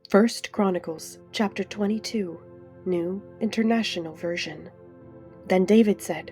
First Chronicles chapter 22, New International Version. Then David said,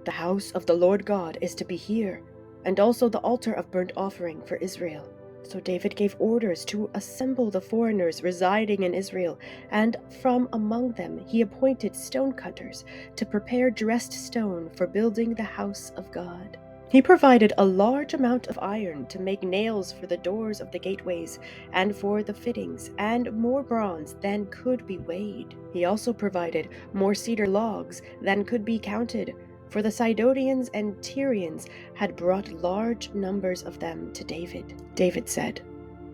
"The house of the Lord God is to be here, and also the altar of burnt offering for Israel." So David gave orders to assemble the foreigners residing in Israel, and from among them he appointed stonecutters to prepare dressed stone for building the house of God. He provided a large amount of iron to make nails for the doors of the gateways and for the fittings, and more bronze than could be weighed. He also provided more cedar logs than could be counted, for the Sidonians and Tyrians had brought large numbers of them to David. David said,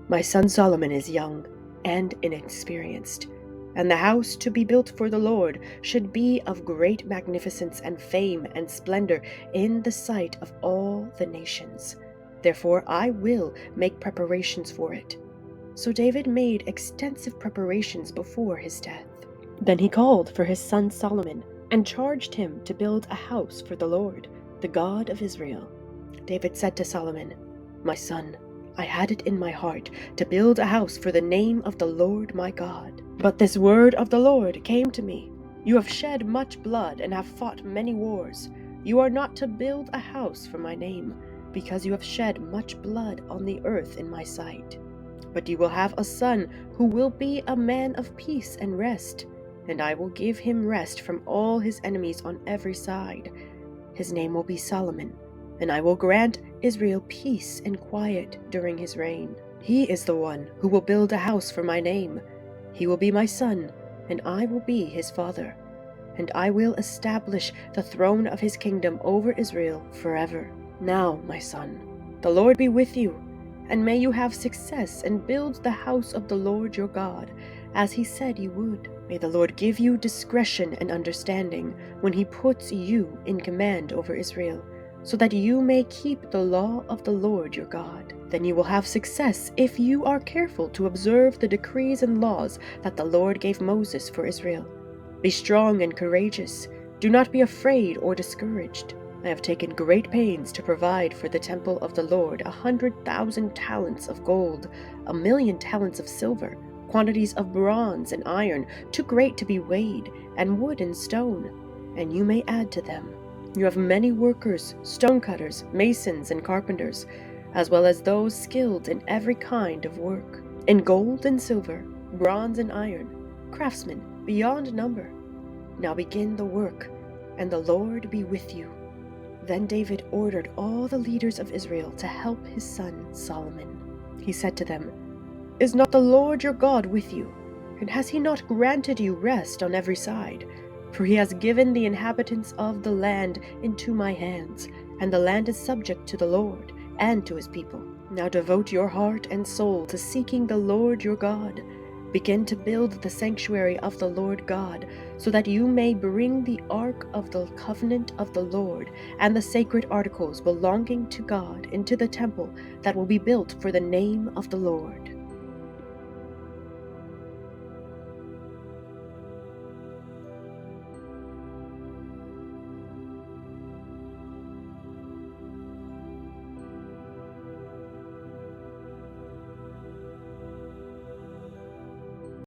"My son Solomon is young and inexperienced, and the house to be built for the Lord should be of great magnificence and fame and splendor in the sight of all the nations. Therefore I will make preparations for it." So David made extensive preparations before his death. Then he called for his son Solomon and charged him to build a house for the Lord, the God of Israel. David said to Solomon, "My son, I had it in my heart to build a house for the name of the Lord my God. But this word of the Lord came to me. You have shed much blood and have fought many wars. You are not to build a house for my name, because you have shed much blood on the earth in my sight. But you will have a son who will be a man of peace and rest, and I will give him rest from all his enemies on every side. His name will be Solomon, and I will grant Israel peace and quiet during his reign. He is the one who will build a house for my name. He will be my son, and I will be his father. And I will establish the throne of his kingdom over Israel forever. Now, my son, the Lord be with you, and may you have success and build the house of the Lord your God, as he said you would. May the Lord give you discretion and understanding when he puts you in command over Israel, so that you may keep the law of the Lord your God. Then you will have success if you are careful to observe the decrees and laws that the Lord gave Moses for Israel. Be strong and courageous. Do not be afraid or discouraged. I have taken great pains to provide for the temple of the Lord 100,000 talents of gold, 1,000,000 talents of silver, quantities of bronze and iron, too great to be weighed, and wood and stone, and you may add to them. You have many workers, stonecutters, masons, and carpenters, as well as those skilled in every kind of work, in gold and silver, bronze and iron, craftsmen beyond number. Now begin the work, and the Lord be with you." Then David ordered all the leaders of Israel to help his son Solomon. He said to them, "Is not the Lord your God with you? And has he not granted you rest on every side? For he has given the inhabitants of the land into my hands, and the land is subject to the Lord and to his people. Now devote your heart and soul to seeking the Lord your God. Begin to build the sanctuary of the Lord God, so that you may bring the ark of the covenant of the Lord and the sacred articles belonging to God into the temple that will be built for the name of the Lord."